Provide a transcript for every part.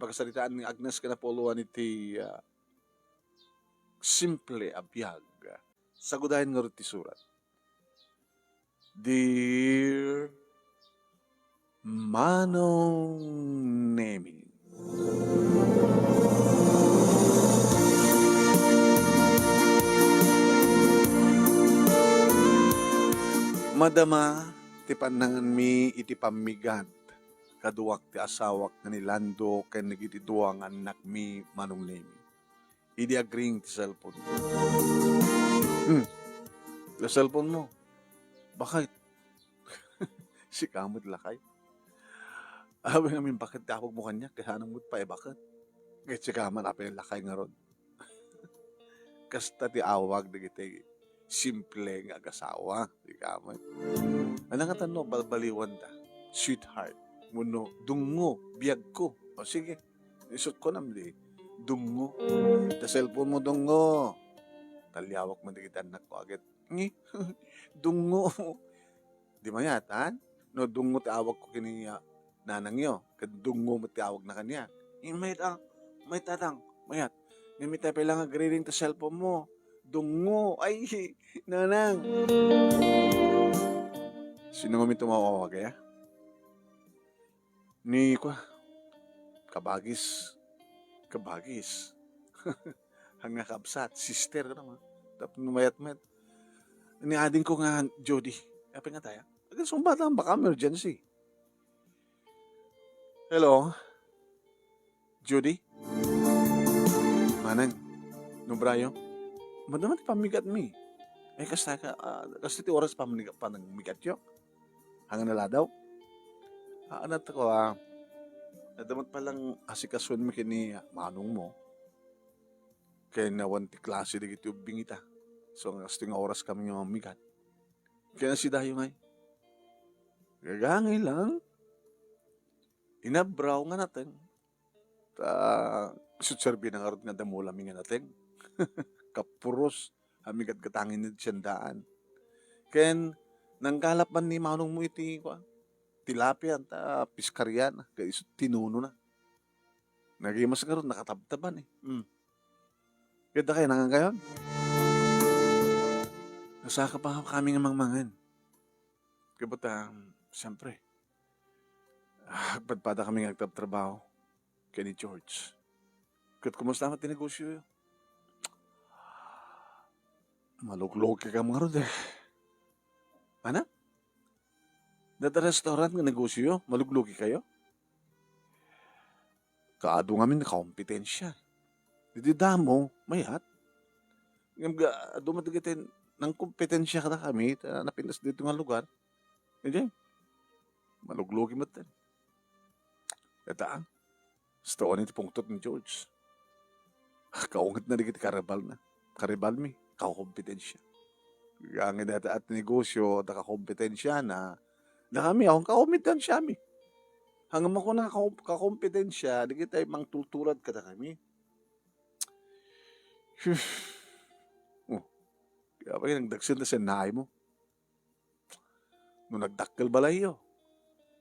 pagkasalitaan ni Agnes Canapoluan iti simple abiyag. Sagudahin nga rin ti surat. Dear Manong Nemi, madama ti panangan mi iti pamigat kaduak ti asawak nga ni Lando ken nagiti duang anak mi Manong Nemi. Idi agring ti cellphone ko. Ti cellphone mo. Bakit? Si kamot lakay. Awi namin bakit tawag mo kanya? Kaya nang mo't pa bakit? Kaya si kaman apa yung lakay nga ron. Kasta ti awag na kita simple nga agasawa. Di kaman. Ano nga tanong, balbaliwan ta. Sweetheart. Muno, dungo, biyag ko. O sige, isot ko namli. Dungo. Ta cellphone mo dungo. Talyawak mo di kita anak ko agad. Dungo. Di mo yatan? No, dungo ti awag ko kini nanang yo. Kadungo mo ti awag na kanya. May tatang. Mayat. Nimi tayo lang agriring ta cellphone mo. Dungo. Ay, nanang. Sino kami tumawag kaya? Ni ko. Kabagis. Hanga kabsat. Sister ka naman. Tapos numayat-mayat. Niading ko nga, Jody. Kapag nga tayo. Agad sumbata, baka emergency. Hello? Judy? Manang? Nubrayo? Madaman ti pamigat mi. Kasi ti oras pamigat yo. Hanga nala daw. Anat ko nadamat palang asikasun mi kini manong mo. Kaya nawan ti klase di kiti ubing ita. So, nga oras kami yung mamigat. Kaya si Dayo ngay. Gagangay lang. Inabraw nga natin. Sutserbi na nga rin nga damulami nga natin. Kapuros. Hamigat katangin ni siyandaan. Kaya nanggalap man ni manong mo iti tilapia ta piskaryan. Kaya iso tinuno na. Nagimas nga rin nakatabtaban eh. Kaya kayo nangangayon. Nasaka pa kami ng mangmangan. Kaya siyempre, padpada kami nagtatrabaho kay ni George. Kaya kumusta naman tinegosyo yun? Maluglog ka mga rod eh. Mana? Data restaurant nga negosyo, maluglogi kayo? Kaado nga min kompetensya. Didi damo, mayat. Dumatigitin ng kompetensya ka na kami, napindas dito nga lugar. Hindi. Maluglogi mo din. Kata stoon iti pungtot ni George. Kaungat na digit karibal na. Karibal mi, kakompetensya. Ang data at negosyo, kakompetensya na kami, akong kakompetensya mi. Hanggang ako na kakompetensya, digit ay mang tulturad ka na kami. Kaya pa yung nagdaksil na sinahay mo. Nung nagdakkel balay yo.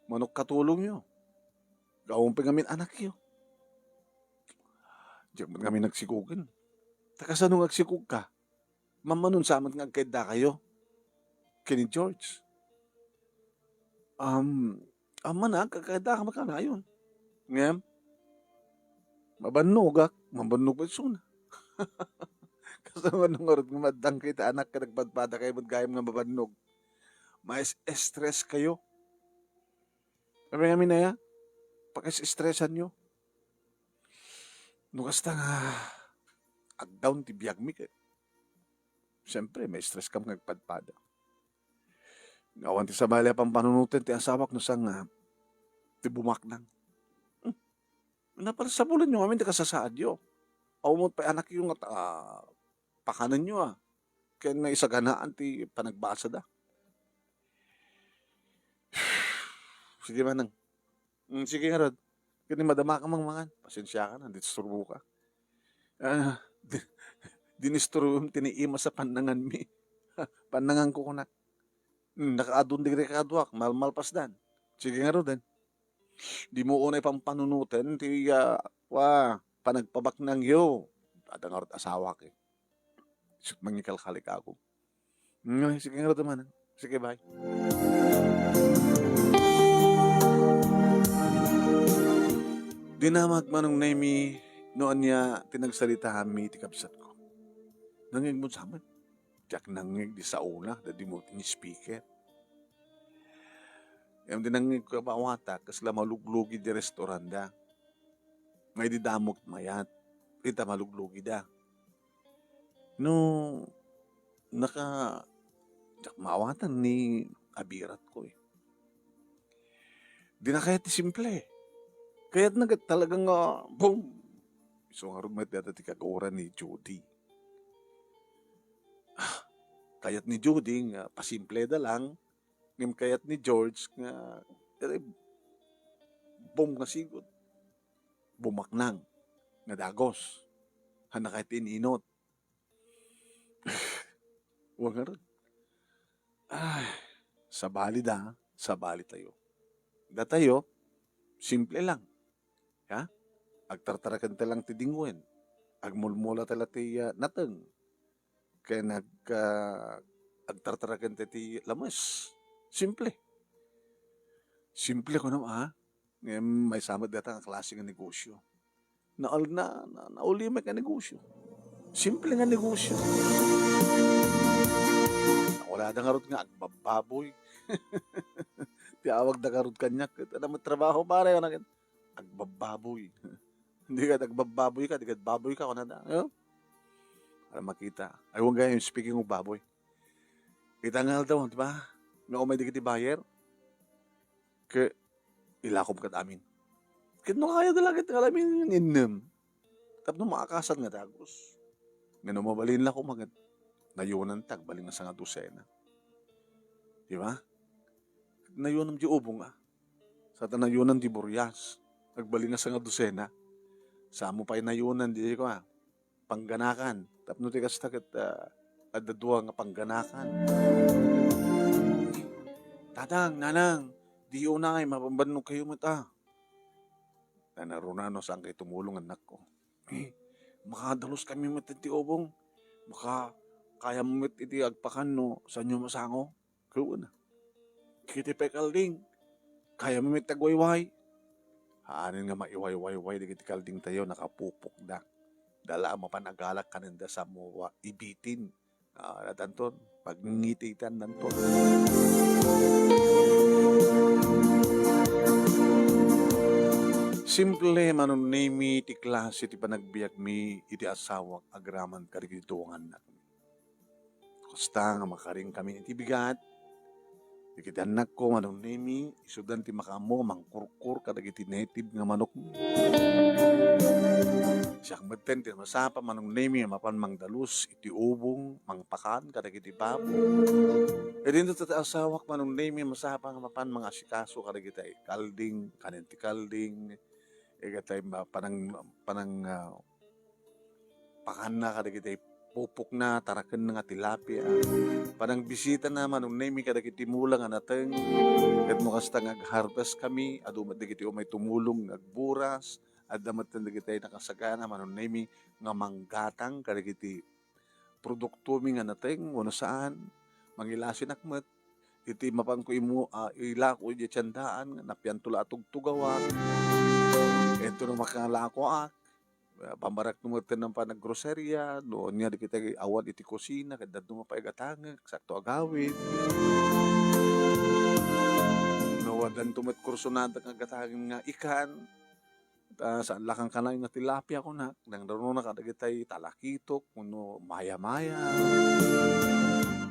Manok katulong yo. Gawang pa ngamin anak yo. Diyan man kami nagsikugan. Takasa nung nagsikug ka, mamanon sa amat nga agkaida kayo. Kini George. Mana, kagkaida ka makana yun. Ngayon, mabanog pa suna. Kasama nung orot nga madang kita anak ka nagpadpada kayo magayam nga mabanog. Mais stress kayo. Sabi nga na ya, pakis-stressan nyo. Nukasta nga, ag-down ti biyag mi kayo. Siyempre, may stress ka mga nagpadpada. Ngawan ti sabali pang panunutin ti asawak no sang ti bumaknang. Napalasabulan nyo kami ti kasasaad yo. Awamot pa anak yung pakanan nyo Kaya na isaganaan ti panagbasa da. Sige manang. Sige nga rod. Kaya madama ka mangan. Pasensya ka na. Disturbo ka. Dinisturbo tiniima sa panangan mi. Panangan ko kunak. Nakaadun digre kaduak. Malmalpas dan. Sige nga rod. Di mo unay pang panunutin, ti panagpabak ng yo. Adangar asawa ke. Sut mangikalkalik ako. Sige nga naman. Sige, bye. Dinamag manong naimi noon niya tinagsalita mi ti kapsat ko. Nangig mo sa amin. Tiyak nangig di sa una, dadi mo ting speaker. Yung dinangig ko bawata, kasla maluglugi di restaurant da. Ngay di damok mayat. Ita maluglugi da. No, tiyak maawatan ni abirat ko eh. Di na kaya ti simple. Kaya't talagang boom. So nga rumit data ti kagaura ni Judy. Kayat ni Judy nga pasimple da lang. Ngim kayat ni George nga boom nga sigod. Bumaknang nga dagos. Hana kahit ininot. Huwag nga rin. Ay, sa bali tayo. Da tayo, simple lang. Ha? Agtartarakan talang ti dingwen. Agmulmula tala ti nateng. Kaya agtartarakan ti lamas. Simple. Simple ko naman, ha? Ngayon may samad data ang klase ng negosyo. Naulimik ang negosyo. Simple nga negosyo. Wala da nga ron nga, agbababoy. Tiawag da nga ron kanyak. Ano mo trabaho pare? Agbababoy. Hindi ka agbababoy ka, di ka baboy ka. Ano na? Para makita. Ay, huwag ganyan, speaking of baboy. Kita nga daw, di ba? Nga umay di kiti bayer. Ke, ilakom ka amin. Kit no kaya dala kita kalamin yung innem. Tapos makakasan nga dagos. Nga mabalin lang ko magad. Nayunan tag, baling nga sa nga dosena. Di ba? Nayunan di ubong Sa tanayunan di buryas. Nagbaling nga sa nga dosena. Sa mo pa'y nayunan di ko pangganakan. Tapos tikas takit adadua nga pangganakan. Tatang, nanang, di unay, mapambanong kayo mata. Nanarunano saan kayo tumulong anak ko. Makadalos kami matiti ubong. Kaya mo iti agpakan no, sa inyo masango. Kaya na. Kiti pekalding. Kaya mo tagwayway. Haanin nga maiwayway di kiti kalding tayo, nakapupok da. Dala mapanagalak kananda sa mo ibitin. Natanton, pagngititan nanton. Simple manunimi ti klase ti panagbiag mi iti asawak agraman karigituangan na. Kusta nga makaring kami iti bigat. Iti anak ko manunimi isudan ti makamo mangkurkur kadagiti native nga manok mi. Siyak meten ti masapa manunimi mapan mangdalus iti ubong mangpakan kadagiti babo. E dito ti asawak manunimi masapa nga mapan mga asikaso kadagiti kalding kanenti kalding. Igatay panang pakan na kadagiti pupok na taraken nga tilapia. Panang bisita na manong nemi kadagiti mula nga nateng. Ket mo kasta nag-harvest kami adumat digiti umay tumulong nagburas adamat digiti nakasagana manong nemi nga manggatang kadagiti produkto mi nga nateng wano saan mangilasin akmet iti mapang ko imo ilako iti tiyandaan napian tula tugtugawan. Ito na makalako pambarak numuten ng panaggroserya, noon nga di kita awan iti kusina, kadad numapaigatangag, sakto agawid. Nawadan tumet kursunada ng agatangin nga ikan, saan lakang kanay nga tilapia ko na, nang daroon na kadagitay talakitok, kuno maya-maya.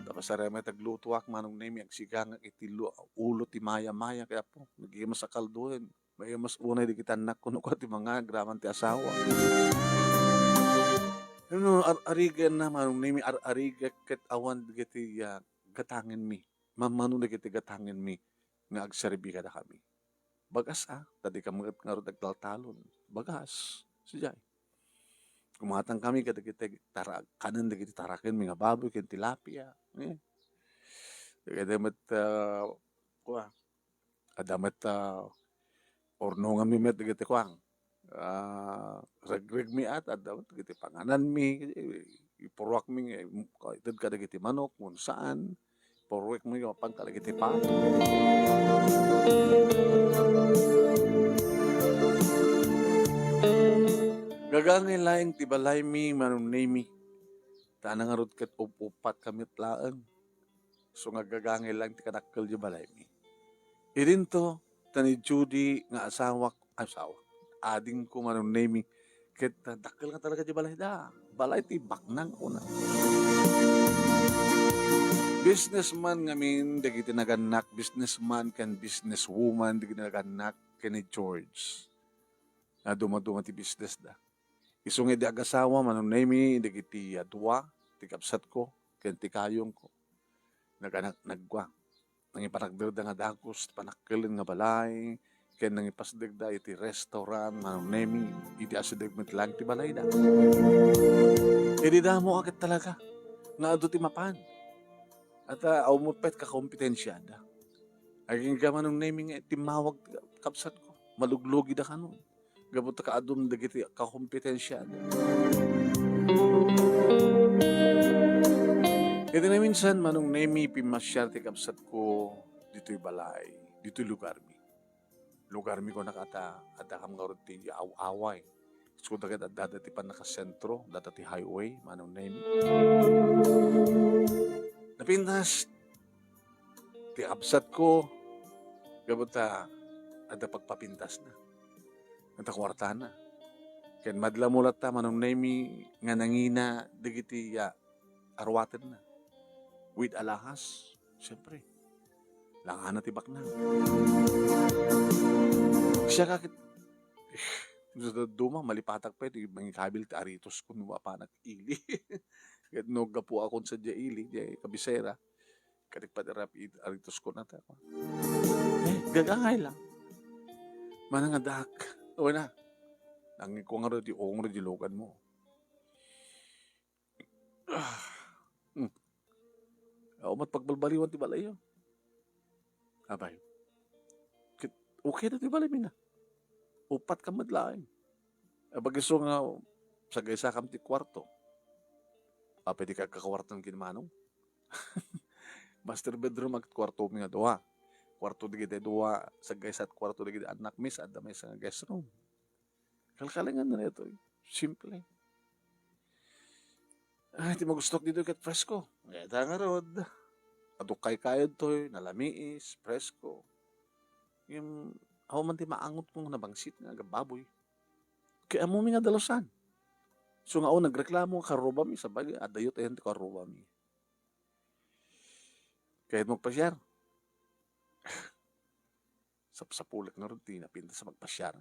Tapos sa remay taglutuak manong nemi agsigang iti ulo ti maya-maya, kaya po, nagiging sa kalduhin. May mas unay di kita anak kuno ko ti mga graman ti asawa. Arigan na manong nimi ariga ket awan digiti gatangin mi. Mamano digiti gatangin mi nga agserbi kada kami. Bagas tadi kami nga ro dagtaltalon. Bagas sijay. Kumatang kami kadagiti kanan digiti taraken mi nga baboy ken tilapia. Kadamet adamet or no nga mi met dagiti kwang. Regreg mi at daw dagiti panganan mi ipurwak mi kaitid ka dagiti manok kung saan purwak mi pang kadagiti pato. Gagangay laing ti balay mi manunay mi. Tanang arod ket upat kamit laeng. So nga gagangay lang ti kadakkel di balay mi. Irin to tani Judy nga asawa ading ko manunay mi ket dakkel nga talaga di balay da. Balay ti baknang una. Businessman ngamin dagiti naganak, businessman ken businesswoman dagiti naganak ken ni George. Na dumaduma ti business da. Isungay di agasawa manunay mi dagiti dua ti kapsat ko ken ti kayong ko. Nagwa. Nangipanagder da nga dakos panakkelin nga balay ken nangipasdeg da iti restaurant manunay mi iti asideg met lang ti balay da. Idi damo akit talaga nga adu ti mapan. At umupet ka kompetensya da. Aging ka manunay mi nga timawag kapsat ko. Maluglugi da kanon. Gabot ka adum dagiti kakompetensya. Ito na minsan manong nemi pimasyar ti kapsat ko dito'y balay, dito'y lugar mi. Lugar mi ko nakata adakam nga ti away. So dagat dada ti panakasentro, dada ti highway manong nemi. Napintas ti kapsat ko gabot ada pagpapintas na. Nata kwarta na. Ken madla mulat ta manong nemi nga nangina dagiti arwaten na. With alahas, siyempre. Langana ti bakna. Siya kakit duma malipatak pa iti mangikabil ti aritos kun pa nag-ili. Ket no gapu akon sa ili di kabisera. Kadik pa ti aritos ko na ta. Gagangay lang. Manangadak. O na. Nangin ko nga rin di ong rin dilogan mo. Mat pagbalbaliwan ti balay yun. Abay. Okay na ti balay mi na. Upat ka madlaing. Bagiso nga sa gaysa kam ti kwarto. Pwede ka kakwarto ng kinamanong. Master bedroom at kwarto mi nga doha. Kwarto digiti doha sa gaysa at kwarto digiti anak mis at damay sa guest room. Kalkalingan na ito. Simple. Ay, ti magustok dito kat presko. Ngeta nga rod. Adukay kayod to'y, nalamiis, presko. Yung, ako man ti maangot kong nabangsit nga gababoy. Kaya mo nga dalosan. So nga o, nagreklamo karuba mi, sabagay, adayot ayan ti karuba mi. Kahit magpasyar. Sapsapulik na ron, tinapinta sa magpasyar.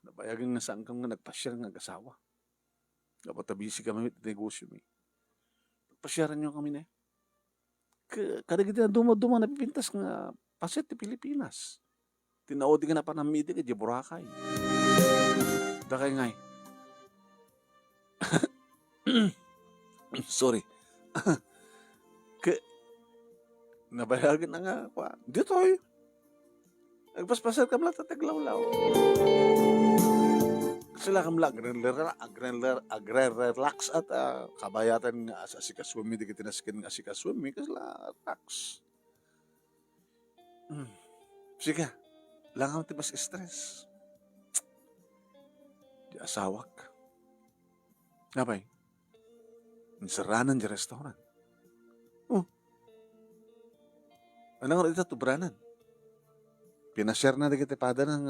Nabayagan nga saan kang nga nagpasyar nga gasawa. Dapat tabisi kami mit negosyo mi. Pagpasyaran nyo kami na eh. Kada kita duma-duma na pipintas nga paset ti Pilipinas. Tinaodi ka na pa ng midi ka di Boracay. Dakay ngay. Sorry. Nabayagan na nga. Dito eh. Nagpaspasar ka mula tataglawlaw. Sila kam lang agre-relax at kabayatan nga sa asikaswimi di kitinaskin nga asikaswimi kasla relax. Sige, langaw ti mas stress. Di asawak. Napay, insaranan di restaurant. Anong ito tubranan? Pinashare na di kitipada ng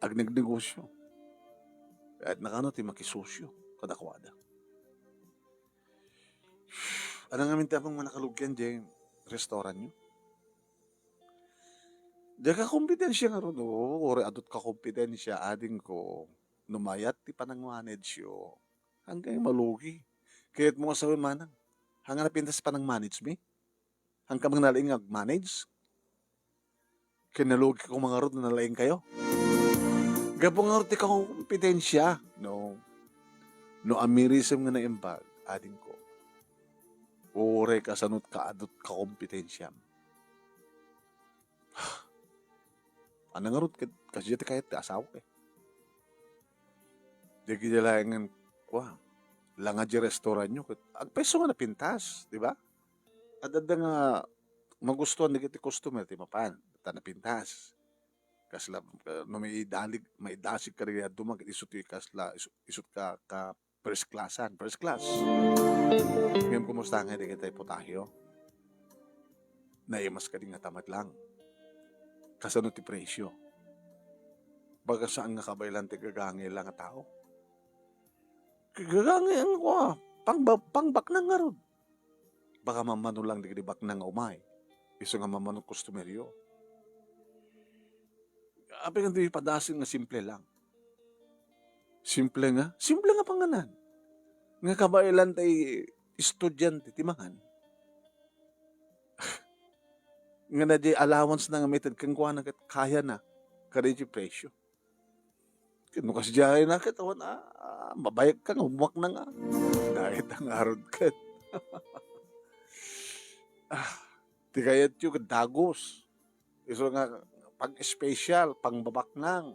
agnagnegosyo. At nakano ti makisosyo kadakwada. Ano nga minta pang manakalugyan di restaurant nyo? Di ka kompetensya nga ron, ori adot ka kompetensya, ading ko, numayat ti panang-manage yo, hanggang malugi. Kaya't mo kasawin manang, hanggang napintas panang-manage mi? Hanggang mga nalaing manage? Kinalugi ko mga ron na nalaing kayo? Gapong nga rin ka kompetensya, no amirism nga na imbag, ading ko, ore ka sanot ka adot ka kompetensya. Anangarot kasi dito kahit asawa eh. Di kailangan ko, lang nga di restaurant nyo. Ang peso nga napintas, di ba? At nga magustuhan na kiti customer, ti mapan, ta napintas. Kasla, no may dasig ka rin dumag, isut kasla, isut ka first class. Ngayon kumusta nga di kita ipotahyo? Naimas ka din nga tamad lang. Kasano ti presyo? Baga saan nga kabaylan ti gagangay lang nga tao? Gagangay ang ko, pangbak na nga ron. Baka mamano lang di bak na nga umay. Iso nga mamano kustomeryo. Apin nga di padasin nga simple lang. Simple nga panganan. Nga kabaylan tay estudyante timangan. Nga na di allowance na nga meted kang kuha na kaya na kaya di presyo. Kano kasi diyan na katawan mabayag ka nga umuwak na nga. Dahil ang arod ka. Di kayat yung dagos. Iso nga pag-special, pangbabaknang.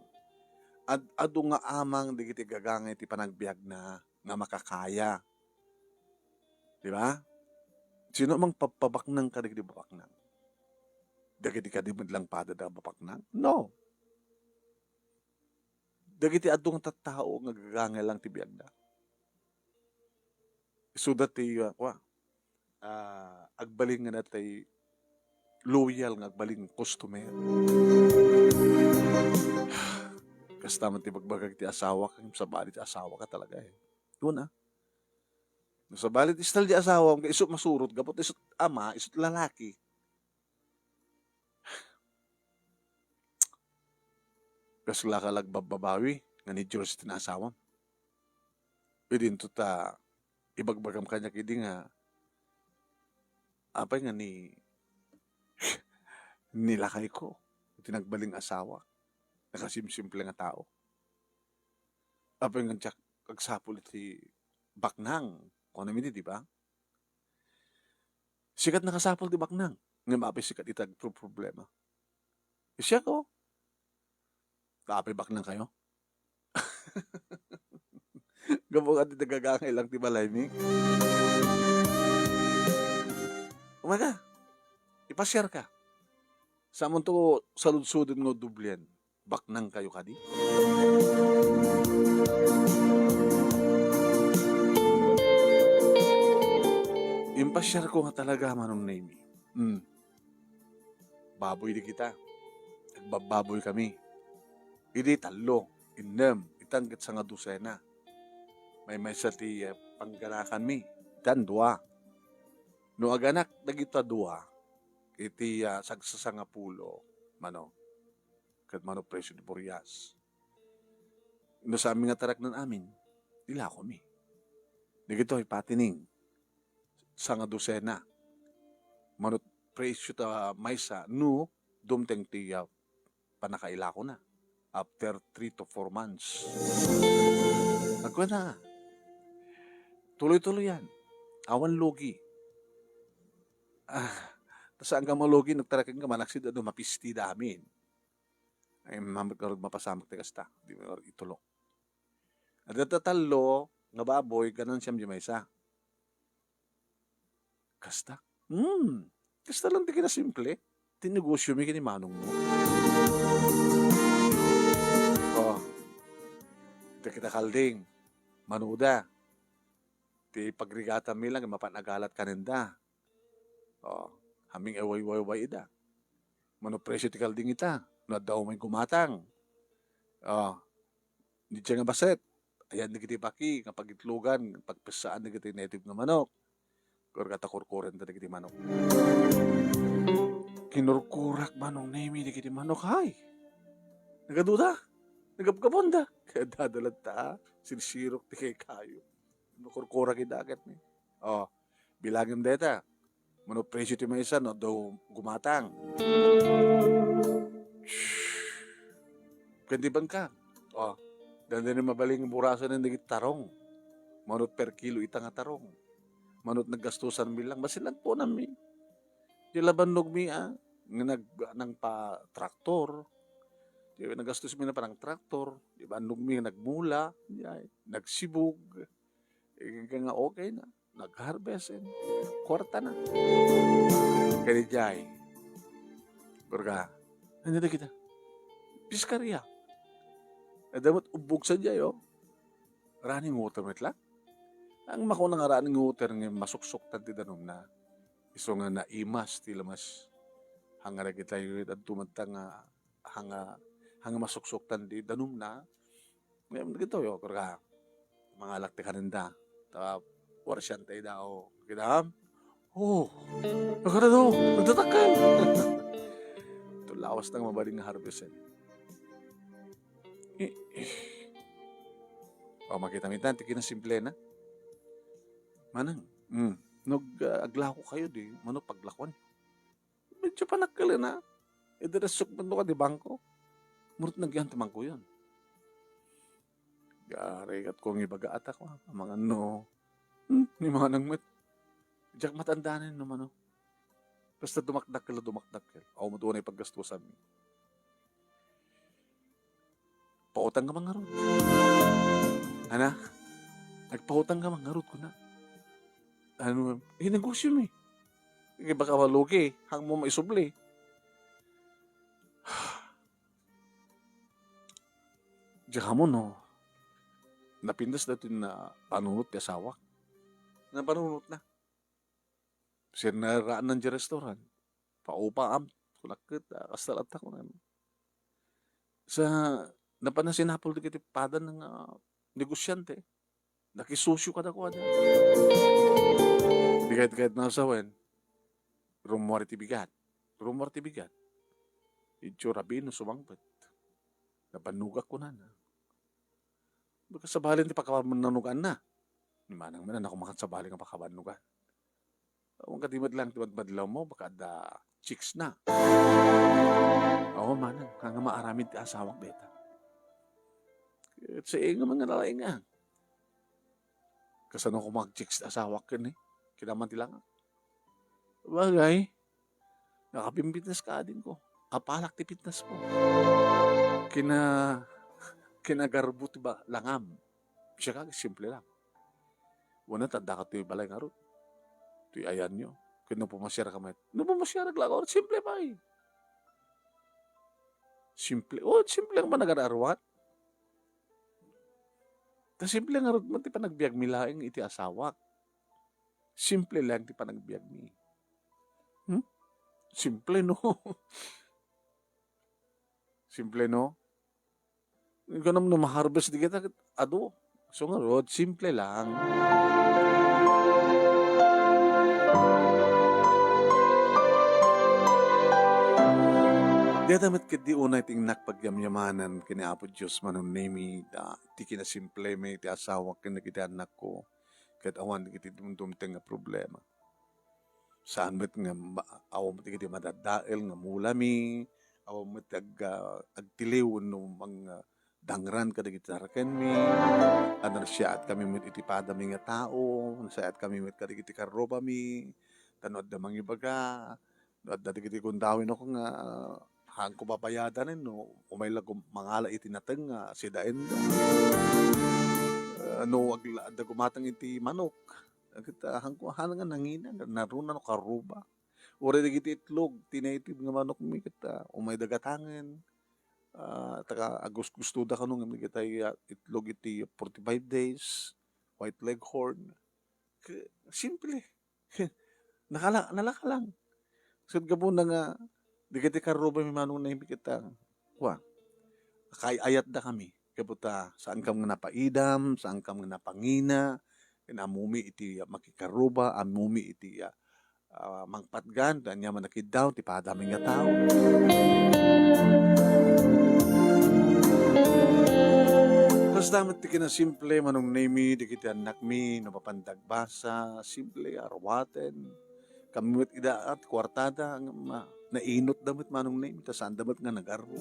Ado nga amang di kiti gagangay ti panagbiag na nga makakaya. Di ba? Sino mang papabaknang ka di babaknang? Dagiti ka di lang pada da babaknang? No. Dagiti ado nga tattao nga gagangay lang ti biag na. So that agbaling nga natay loyal nga agbaling customer. Kasta man ti bagbagag ti asawa ka, sa balit ti asawa ka talaga eh. Doon sa balit istal di asawa, kaya isot masurot, gapot isot ama, isot lalaki. Kasla ka lagbababawi, nga ni Diyos tinasawa. Pwede ito ibagbagam kanya kidi nga, apay nga nilakay ko, tinagbaling asawa, nakasimsimple nga tao. Apay nga tsak, kagsapul iti baknang, kung namin di ba? Sikat nakasapul ti baknang, nga maapay sikat itag problema. Siya ko, kaapay baknang kayo? Gabong at nagagangay lang ti balay mi. Umaga, ipasyar ka. Sa mo to saludsudin ngo dublyan, baknang kayo kadi? Impasyar ko nga talaga manong name. Baboy di kita. Nagbababoy kami. Hindi talo, inem, itanggit sa nga dusena. May sa ti pangganakan mi. Dan dua. No aganak dagita dua. Iti sagsasanga pulo. Mano. Kat mano presyo ni Boreas. No sa aming nga tarak ng amin. Dila ko mi. Dagito ipatining. Sa nga dusena. Mano presyo ta maysa. No dumteng ti panakaila ko na. After 3 to 4 months. Agwa na. Tuloy-tuloy yan. Awan logi. Tapos ang gamalogi, nagtarakin ka, manaksid ano, mapisti damin. Ay, mamagkarod mapasamak ti kasta. Di mo itulok. At natatalo, nga baboy, ganun siyam di may isa. Kasta? Kasta lang di kina simple. Tinegosyo mi kini manong mo. Di kita kalding. Manuda. Di pagrigata mi lang, mapanagalat kanenda. Haming away-way ida. Mano presyo ti kalding ita. Na daw may gumatang. Di siya nga baset. Ayan na kiti paki, kapag itlugan, pagpasaan na kiti native nga manok. Kaya katakurkuren na kiti manok. Kinurkurak manong nemi na kiti manok, hay. Nagaduda. Nagapkabonda. Kaya dadalat ta, sinsirok ti kay kayo. Nukurkurak idagat ni. Bilagim deta. Mano presyo ti may isa, no, daw gumatang. Kandi bang ka? Ganda na mabaling burasan ng nagit tarong. Manot per kilo itang tarong. Manot naggastusan mi lang. Basilan po namin. Di laban nog mi, nga nang pa traktor. Di ba, nagastos mi na parang traktor, di ba, nung mi nagmula, yay, nagsibog, nga okay na, nag-harvest, kwarta na. Kaya jay, kurga, ano na kita? Piskarya. Dapat ubog sa jay, running water met lang. Ang mako nga running water nga masuksok tanti danom na, iso nga naimas, tilamas, hanga na kita yun, at tumantang hanga masuksok tanti danom na, ngayon gito yo, kurga, mga lakte kanenda, warsyan tayo daw, kita, nakara daw, nagtatakal. Ito lawas ng mabaling nga harvest. Makita mitan, tikin na simple na. Manang, aglaho kayo di, mano paglakwan. Medyo panakal na. Idirasok mo ka di bangko. Murut nagyan tamang ko yun. Gari at kong ibaga atak ko, mga ni mga nangmat. Diyak matandaanin naman, Basta dumakdakil. Ako mo doon ay paggastusan. Pautang ka mga rod. Ana, nagpautang ka mga rod ko na. Ano, negosyo mo baka malugi, hang mo maisubli. Diyan mo, napindas natin na panunot ni asawa. Na panunot na. Siya naraan ng restaurant. Paupaam. Kunakit, kastalata ko na. Sa napanasinapol di kiti padan ng negosyante. Nakisusyo ka na ko. Di kahit na asawan. Rumor ti bigat. Idyo rabino sumangpat. Napanugak ko na. Baka sabalin ti pagkamanugan na. Manang manan ako makasabali nga pagkamanugan. Ang katimad lang, timadmadlaw mo, baka da chicks na. Oo, manang, hanga maaramid ti asawak beta. At sa nga mga lalay nga. Kasano ko mag-chicks na asawak kan Kinaman tilang. Bagay, nakapimpitness ka din ko. Apalak ti fitness mo. Kinagarbo ti ba langam. Siya ka, simple lang. Wana, tanda ka ti balay nga ro. Ti ayan nyo. Kung pumasyara ka mayat. Pumasyara ka lang. Simple ba Simple. Simple lang ba nag-araruan? Simple nga ro. Ti pa nagbiag milaing iti asawak. Simple lang ti pa nagbiag mi. Simple, no? Simple, no? Ganun na ma-harvest di kita, So nga, Rod, simple lang. Di damit kit di unay ting nakpagyamyamanan kini Apo Diyos manon nemi ti kinasimple may ti asawa kina kiti anak ko kat awan kiti dumteng nga problema. Saan met nga awan mo ti kiti madadael nga mulami, awan mo ti agtiliw no mga dangran kada kiti taraken mi, ano siya at kami met iti padami nga tao, siya at kami met kada kiti karoba mi, tanod na mangibaga, at dati kiti kundawin ako nga hang ko babayadan umayla ko mangala iti nateng si daen agla gumatang iti manok kita hang ko nga nangina naruna no karuba ore digiti itlog tinaitib nga manok mi kita umay dagatangen taka gusto da kanong mi kita itlog iti 45 days white leghorn simple nalaka lang sud gabo na nga di kiti karuba mi manong na kita kay ayat da kami kabuta saan kam nga napaidam saan kam nga napangina amumi iti makikaruba amumi iti mangpatgan dan nya manakidaw ti padami nga tao kas damat ti kinasimple manong nemi di kiti anak mi no papandagbasa simple arwaten kami met ida at kwartada nainot damit manong nemi ta saan damat nga nagarbo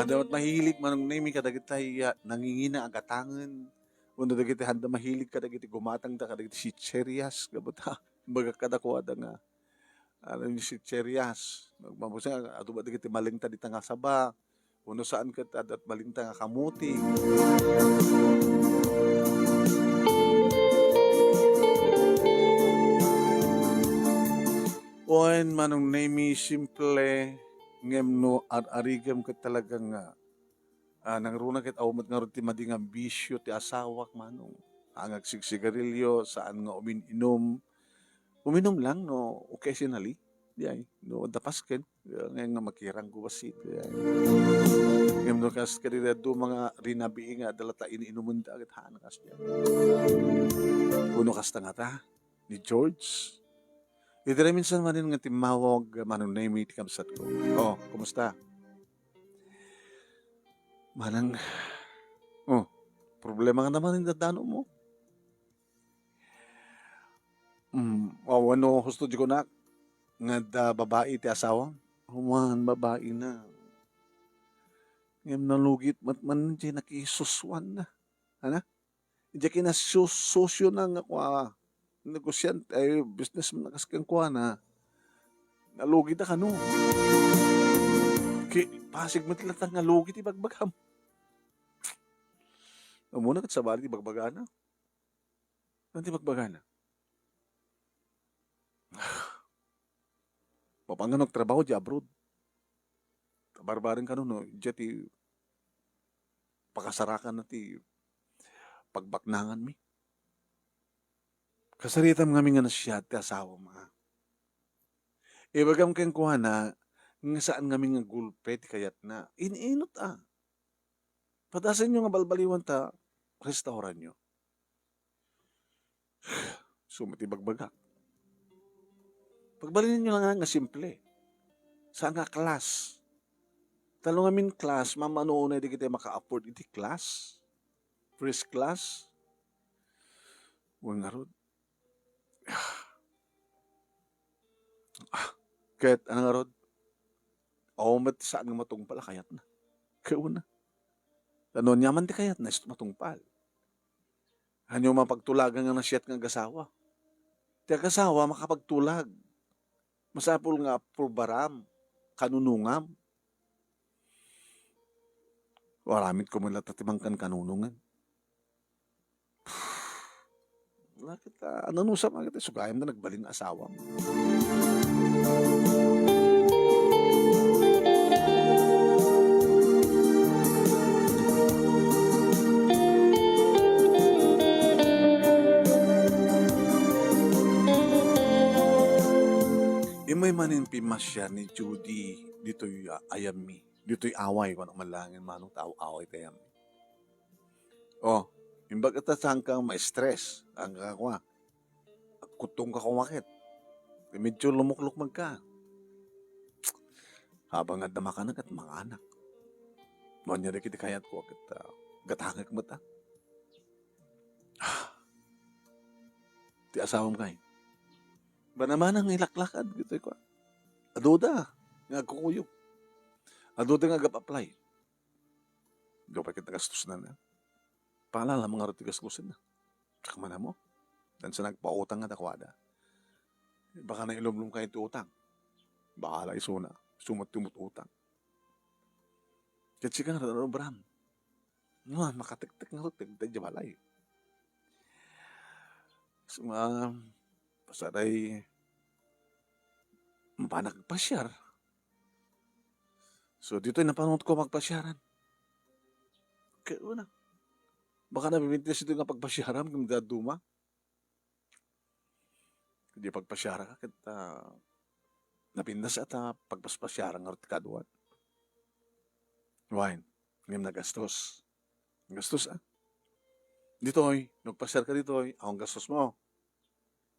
damat mahilig manong nemi kadagitay nangingina agatangen uno dagiti handa mahilig kadagiti gumatang da kadagiti chicherias gabuta baga kadakwada nga ano ni si Cherias. Magmamusa, ato ba di kiti malingta di nga saba. Uno saan ka at malingta nga kamuti. Oen manong name simple ngem no arigem ka talagang nangruna kit awmat nga ron ti mading ambisyo ti asawak manong ang agsigsigarilyo saan nga uminom lang no occasionally diay no dapasken ngayon nga makirang guwasit diay ngem no kas kadida do mga rinabi nga dalata iniinuman da agad hanas diay kuno kas tangata ni George. Idire minsan manin nga timawag manong name ti kamsat ko. Oh, kumusta? Manang oh, problema nga naman yung dadano mo. Ano gusto di ko na nga da babae ti asawa. Human babae na. Ngem nalugit man di nakisuswan na. Ana? Di kinasosyo na nga kwa negosyant ay business man nakaskang kwa na nalugit na kano. Pasig mo tilatang nalugit ti bagbagam. Muna kat sa bali ti bagbagana. Ano ti bagbagana? Papanganog trabaho di abroad. Barbarin ka no, di ti pakasarakan na ti pagbaknangan mi. Kasaritam nga nga nasya ti asawa ma. Ibagam keng kuha na nga saan nga nga gulpe ti kayat na. Ininot Padasan nyo nga balbaliwan ta restauran nyo. Sumati bagbaga. Pagbalinin nyo lang nga simple. Saan nga class? Talong amin class, mamano na di kita maka-afford iti class. First class. Huwag nga rod. Kahit ano nga rod. Mat saan nga matungpal, kayat na. Kaya na. Ano nyaman di kayat na, ito matungpal. Hanyo mapagtulagan nga na siyat nga gasawa. Ti gasawa makapagtulag. Masapul nga purbaram, kanunungam. Waramit ko mula tatimangkan kanunungan. Bakit ano nusap nga kita, sugayam na nagbalin asawa mo. Imay manin pimasya ni Judy dito'y ayami. Dito'y away ko ng malangin manong tao away kayam. Oh, imbag atasang kang ma-stress. Ang kakwa. Kutong ka kumakit. Medyo lumuklok magka. Habang nga damakanag at mga anak. Noon niya rin kayat ko at gatangag mata. Ti asawam kayo. Ba naman ang ilaklakad gito ko. Aduda nga kukuyo. Aduda nga gap-apply. Gapay kita gastos na na. Paalala mga roti gastusin na. Kamana mo. Dan sa nagpautang nga takwada. Baka na ilumlum kayo iti utang. Bahala iso na. Sumut-tumut utang. Kasi ka nga rin Bram. No, makatik-tik nga roti. Dahil balay. Pasaray mapanagpasyar. So, dito'y napanood ko magpasyaran. Kaya una. Baka nabibintis ito nga pagpasyaran kung daduma. Hindi pagpasyara ka, kita napindas at pagpaspasyaran nga kaduan. Wine. Ngayon nagastos. Gastos Dito'y, nagpasyar ka dito'y, ang gastos mo.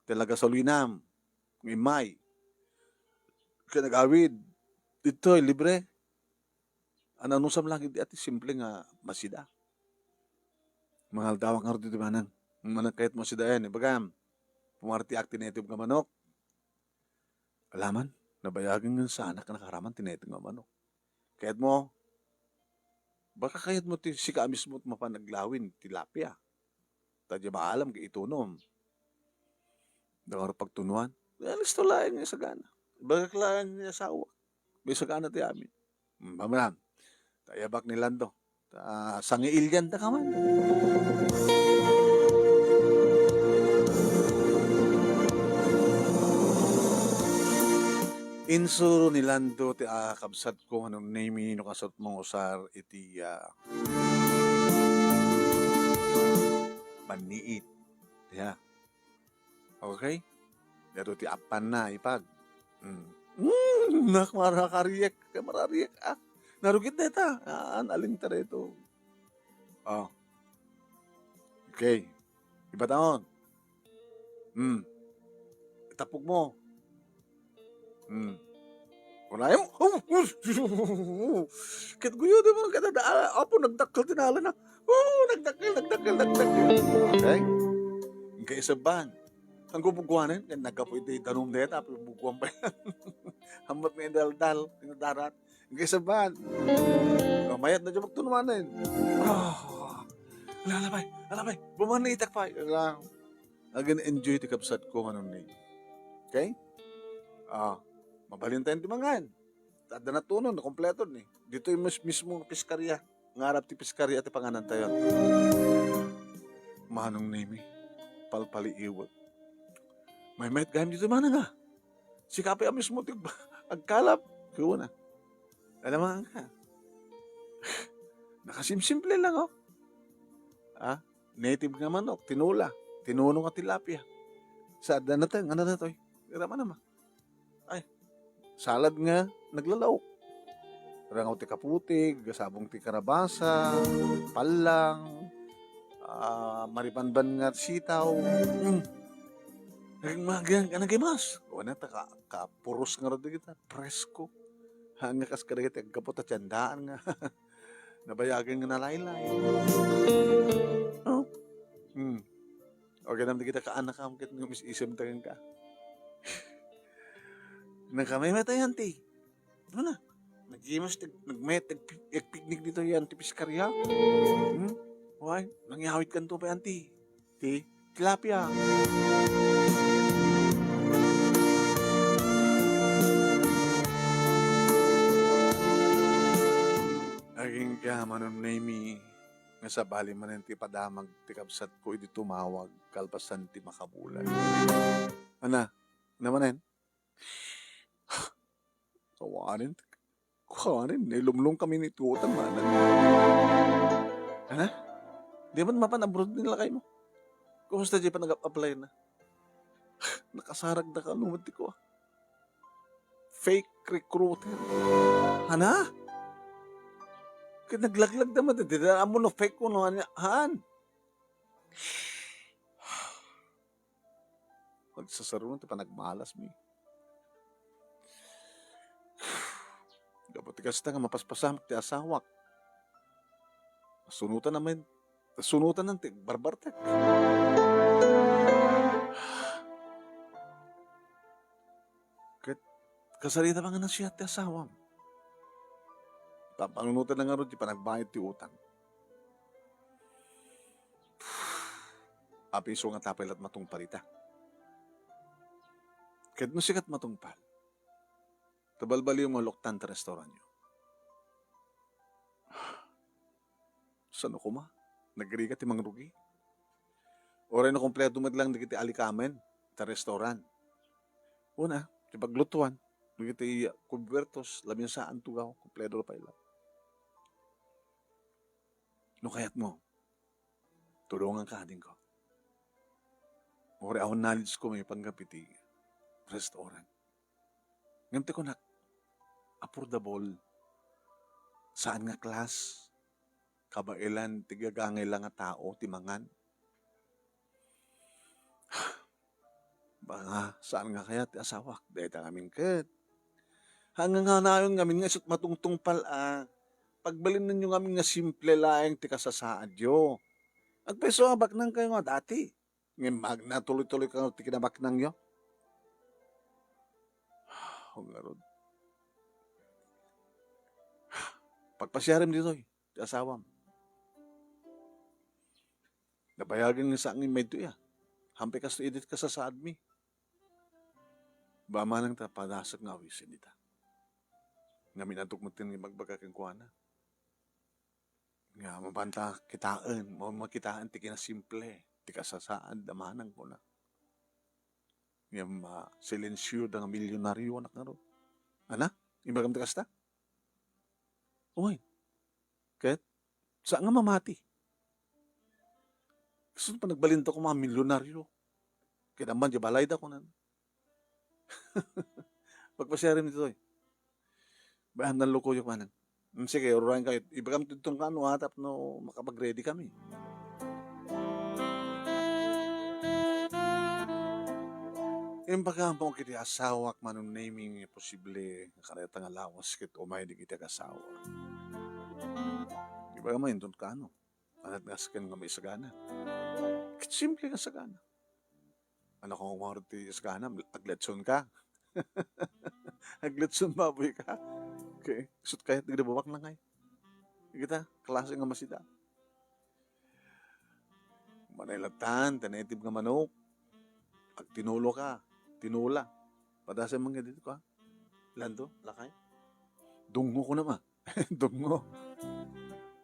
Talaga sa luinam, ng imay, kaya nag-awid, dito libre. Ananusam lang, hindi ati simple nga masida. Mahal dawang nga rin dito manang, managkayat mo sida yan, ibagam, pumarti ak tinetib nga manok. Alaman, nabayagin nga sa anak na nakaraman tinetib nga manok. Kayat mo, baka kayat mo si kaamis mo mapanaglawin, tilapia. Tadya maalam, kaitunom. Dakar pagtunuan, listo lain nga sa gana. Bagaklaan niya asawa. Bisa ka na ti amin. Mamaram. Tayabak ni Lando. Sangiilyan ta kaman. Insuro ni Lando ti kabsat ko anong name no kasot mong usar iti maniit. Yeah. Okay? Pero ti apan na ipag. Marariyak. Marariyak narugit na ita. Aling ta rito. Oh. Okay. Iba taon. Tapog mo. Wala yung, kit guyo di mo kadadaan, apo nagdakkel tinala na, nagdakkel. Okay? Ang kaisaban, ang gubugwanin, kan nagkapoy di tanong deta, apo bugwan pa yan. Hamot may dal-dal, tinadarat. Ang kaisaban, mayat na dyan magtunumanin. Alabay, bumanitak pa. Agin enjoy ti kapsat ko anong ni. Okay? Mabalin tayo timangan. Tada na tunon, na kompleto ni. Dito yung mismo piskarya. Ngarap ti piskarya at panganan tayo. Manong name palpali iwot. May met gayam dito mana nga. Si kape ang mismo ti agkalap. Kaya na. Alam ka. Nakasimsimple lang Native nga manok, tinula. Tinunong at tilapia. Sa ada na tayo, ano na to? Irama naman. Salad nga, naglalaw. Rangaw ti kaputig, gasabong ti karabasa, palang, maribanban nga sitaw. Naging nagimas. O na, kapuros nga rin kita, presko. Hanga kas kadagit, agkapot at yandaan nga. Nabayagan nga nalaylay. Okay naman kita kaanak ka, kit nga misisim tagang ka. Nagkamay mata yan, ti. Ano na? Nag-imas, nag-picnic dito yan, ti Piskarya. Why? Nangyawit kan to pa yan, ti. Ti, tilapia. Naging yaman ng name nga sa bali man ti padamag ti kabsat ko iti tumawag kalpasan ti makabulan. Ana, namanen? Kawanin, nilumlong kami ni Tutan, manan. Ano? Di man mapan-abroad nila kayo mo. Kumusta di pa nag-apply na? Nakasarag na ka, lumati ko. Fake recruiter. Hana? Kaya naglaglag naman, di na mo no fake ko, no, han? Magsasaro na, pa nagmalas mi. Dapat tigas na nga mapaspasam ti asawak. Sunutan naman. Sunutan ng barbartek. Kasarita pa nga na siya ti asawam. Papanunutan na nga rin di pa nagbayad ti utang. Apiso nga tapay at matungpal ita. Kahit no sikat matungpal. Tabalbali yung mga loktan ta restaurant nyo. Saan ako ma? Nagri ka ti mangrugi? Oray na kompleto madlang na kiti alikamen ta restaurant. Una, ti paglutuan, kiti kubertos, lamin saan tugaw, kompleto na pa ilang. No kayat mo, tulungan ka din ko. Oray ahon knowledge ko may panggapiti restaurant. Nganti ko affordable. Saan nga class? Kabailan, tigagangay lang nga tao, timangan. Baka saan nga kaya ti asawak? Dahil kaming kat. Hanggang nga nayon ngamin nga isot matungtung pala. Pagbalin ninyo ngamin nga simple laeng ti kasasaad yo. Agpeso nga baknang kayo nga dati. Ngayon natuloy-tuloy ka nga ti kinabaknang yo. Hungarod. Pagpasyarim dito, ti asawam. Nabayagan nga sa angin may tuya. Hampi kas to edit ka sa saad mi. Ba manang ta padasag nga awisin ita. Nga minatok mo tin magbaga kang kuana. Nga mabanta kitaan, mo makitaan ti kinasimple, ti kasasaan damanang ko na. Nga silensyo da nga milyonaryo anak nga ro. Ana? Imbagam ti kasta? Uy, ket sa nga mamati. Gusto pa nagbalinta ko mga milyonaryo. Kaya naman, di balay da ko na. Pagpasyarin nito eh. Bahan ng loko yung manan. Sige, orayan kayo. Ibagam itong kano hatap no makapag-ready kami. Yung baga mo kiti asawak manong naming posible kareta nga lawas kit umay di kita kasawa. Ibaga mo yung kano. Anat nga sakin nga may sagana. Kit simple nga sagana. Ano kung umarti sagana, agletson ka. Agletson baboy ka. Okay. Sut kahit nagdabawak na ngay. Kita, klase nga masida. Manailatan, tanetib nga manok. Pag tinulo ka, tinula. Padasa mga dito ka. Lando, lakay. Dungo ko naman. Dungo.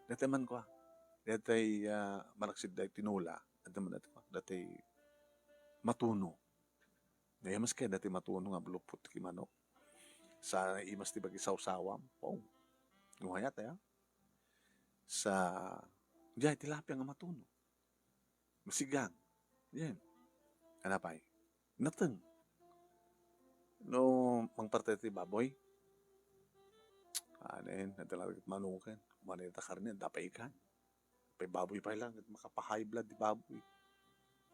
Dati man ko. Dati malaksid dahil tinula. At naman dati ko. Dati matuno. Dahil mas kaya dati matuno nga bulupot ki manok. Sa imas ti bagi sawsawam. Oh. Nguhayat ya. Sa diyan tilapia nga matuno. Masigang. Yan. Anapay. Nateng. No, mangparte ti baboy. Anen, natalagat manukan. Manita karne, dapay ikan. Pay baboy pa lang. Makapa-high blood di baboy.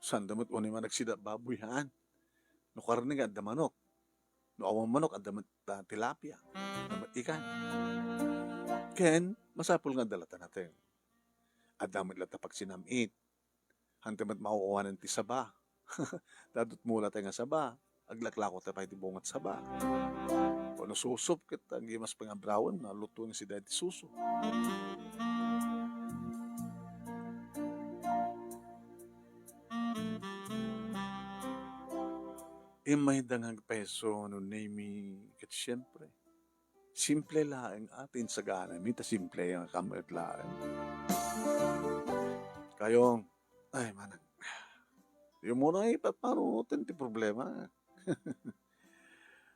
San damot o naman nagsida baboy haan. No karne nga, da manok. No awang manok, da tilapia. Damat ikan. Ken, masapul nga dalata natin. At damat lata pag sinamit. Hantamat makukuha ng ti saba. Dadot mula tayo nga saba. Aglaklako tayo pa iti bungat saba. O nasusop kita, ang imas pa nga brawan, naluto nga si daddy suso. Imay dangang peso no name ket siyempre. Simple laeng atin sa gana. Mita simple ang kamat laeng. Kayong, ay manang, yung muna ay paparutin ti problema.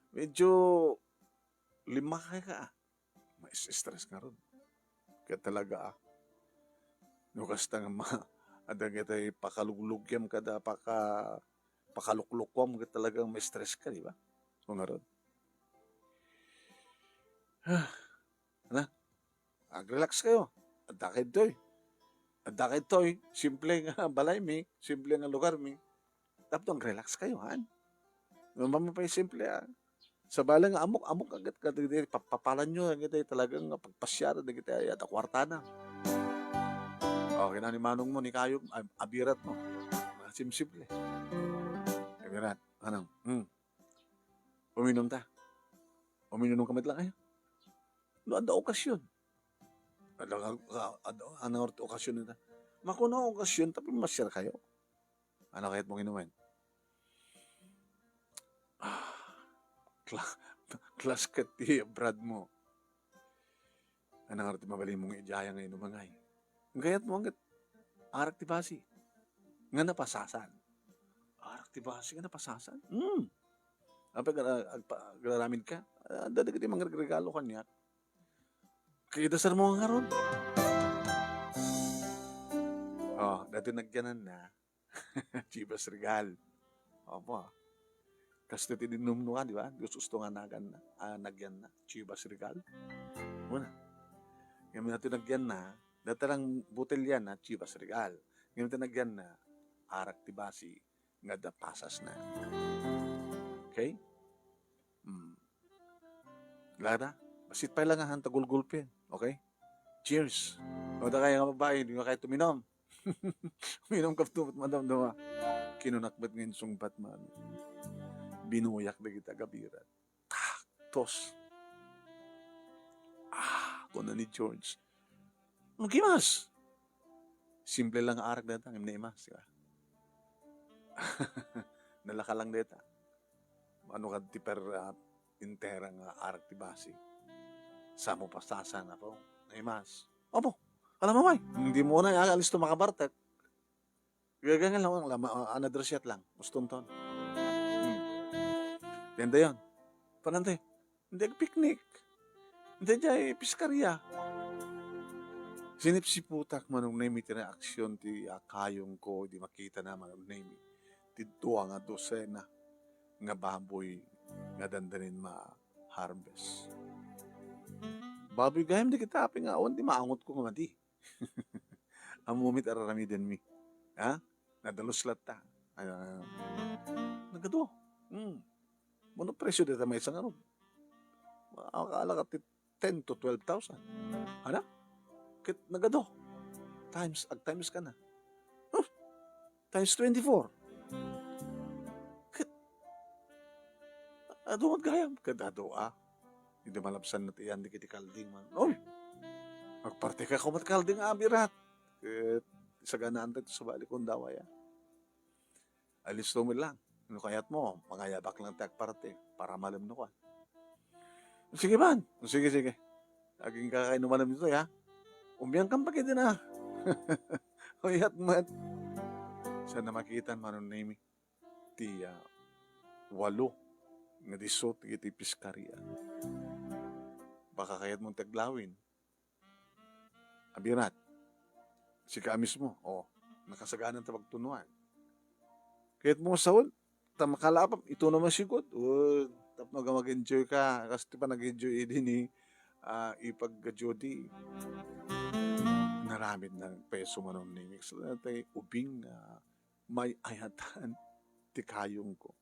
Medyo lima ka. May stress ka ron. Kaya talaga nukas tang ada kita pakaluglugyam kada pakaluklukwam ka talagang may stress ka, di ba? So nga ron. Ano? Relax kayo. Adakid to'y. Simple nga balay mi. Simple nga lugar mi. Tapos relax kayo, han? Mamapay simple, ha? Sa balang amok agad ka. Papalan nyo. Talagang pagpasyara. Yata kwarta na. Okay na ni manong mo, ni kayo. Abirat mo. Simple. Abirat. Anong? Uminom ta. Uminom kamit lang kayo. No, ada okasyon. Ano okasyon nita? Makuna okasyon, tapi masyar kayo. Ano kahit mong inumin? Class ka ti, brad mo. Ano nga rin mabali mong ijaya ngayon umangay? Ang kayat mo hanggat arak ti basi. Nga napasasan. Arak ti basi nga napasasan? Apa agraramin ka? Dadagat yung mga regalo kanya. Kaya dasar mo nga ron. Oh, dati nagyanan na. Chivas Regal. Opo. Kasi tinumno ka, di ba? Gusto nga nagyan na. Chivas Regal. Una. Ngayon natin nagyan na. Dati lang butelya na Chivas Regal. Ngayon natin nagyan na. Arak tibasi. Nga pasas na. Okay? Lada? Basit pa lang ang tagulgulpin. Okay? Cheers. O da kaya nga babae, hindi nga kayo tuminom. Uminom ka ito, madam-dama. Kinunakbat ngayon sungbat man. Binuyak na kita gabirat. Tos. Kuna ni George. Magimas. Simple lang arak data, ng naimas. Nalaka lang data. ano ka ti per intera nga arak ti basi. Samo pasasa na po. Ay mas. Opo. Alam mo may, hindi mo na alis to makabartek. Gagangan lang, another shot lang. Gustong ton. Tenda yun. Panante, hindi picnic. Hindi dyan, piskarya. Sinipsiputak manong name iti reaksyon ti kayong ko, di makita na manong name. Tidtua nga dosena nga baboy nga dandanin ma-harvest. Baboy gayam di kita aping awan, di maangot ko nga di. Amumit ararami din mi. Ha? Nadalos lata. Nagado. Mano presyo dito may isang ano? Akala ka 10 to 12,000. Ano? Kit nagado. Times ka na. Times 24. Kit. Ado gayam. Kadado Hindi malabsan na tiyan di kiti kalding man. Magparte ka kumat kalding abirat. Kit. Isa ganaan tayo sa balik kong dawaya. Alis mo lang. Ano kayat mo? Mangayabak lang tayo parte para malam na ko. Sige man. Sige. Aging kakain malam nito ya. Umiyang kang pagkita na. Huyat mat. Sana makita manon name ti 8 nga disot iti piskarya. Baka kayat mong taglawin. Abirat. Si ka mismo. Nakasaganan ta pagtunuan. Kaya't mo saon, makalapap, ito naman sigod. Tapos mag-enjoy ka. Kasi pa nag-enjoy din ipag-jodi. Naramid ng peso manong nimik. So, natay ubing may ayatan ti kayong ko.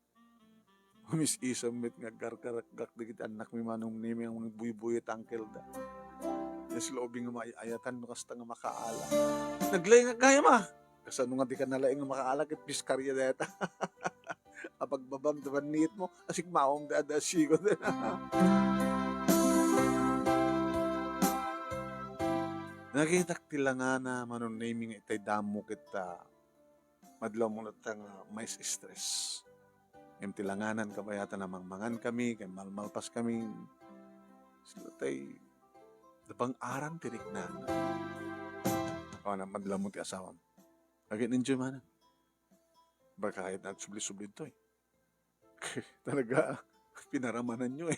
Umis isamit nga garkarak-gak digit anak mi manong nimik ang buy-buy at angkel da. Sila ubing nga may ayatan no kasta nga makaala. Naglay nga kaya ma. Kasi ano nga di ka nalaing nga makaala kit piskarya deta. Apag babam daban niit mo, asik maong da sigo din. Nakitak tilanga na manon naming itay damo kita madlaw mo natang mais stress. Yung tilanganan kabayatan namang mangan kami, kay malmalpas kami. Sila tay dabang arang tirik na. Na madlaw mo ti asawam. Agad enjoy man. Baka kahit nagsubli-subli ito Talaga, pinaramanan nyo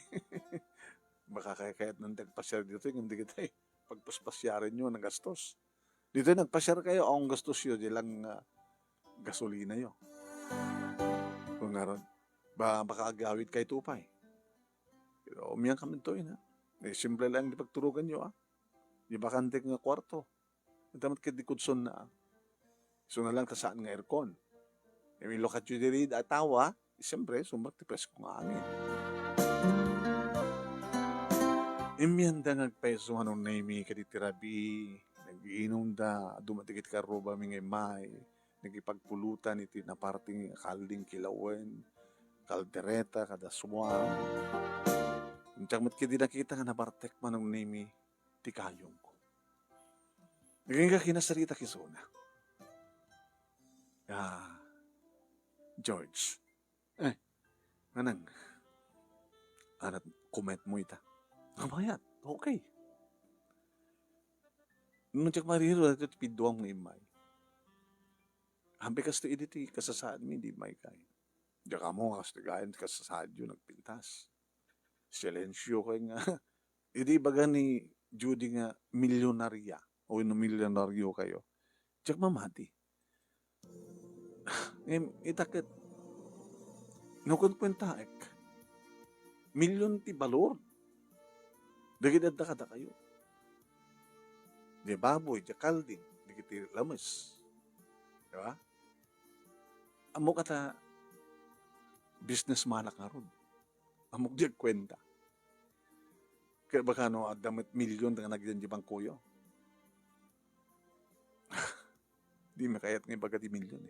Baka kahit nang nagpasyar dito, hindi kita pagpaspasyarin nyo ng gastos. Dito nagpasyar kayo, ang gastos yun, di lang gasolina yun. Kung nga ron, baka agawid kayo tupay. Pero umiyang kami ito simple lang di pagturugan nyo Di bakante nga kwarto. Damat kadikudson na So na lang tasaan nga aircon. May lokat yun diri atawa, siyempre, sumbak ti presko nga angin. Imyanda nagpeso anong naimi kaditirabi, nag-iinom da, dumatikit ka roba mi ngay may, nagipagpulutan iti na parting kalding kilawen, kaldereta, kada sumwam. Untang mat kidi nakita nga nabartek manong naimi, ti kayong ko. Naging ka kinasarita kisuna. George. Anang. Anat, kumet mo ita. Kamayat, okay. Nung tsak mariro, ito piduang mo imay. Hampi kas to iditi, kasasaan mi, di may kay. Diya mo, kastigayan, kasasaan yun, nagpintas. Silensyo ko nga. Hindi baga ni Judy nga, milyonarya. O milyonaryo kayo. Tsak mamati. Itakit. Nukon kwentaek. Milyon ti balor. Dagidadda kada kayo. Di baboy, di kalding, di kiti lamas. Diba? Amo kata business manak nga ron. Amok di kwenta. Kaya baka damit milyon nga nagdan di bangkuyo. Di makayat nga baga di milyon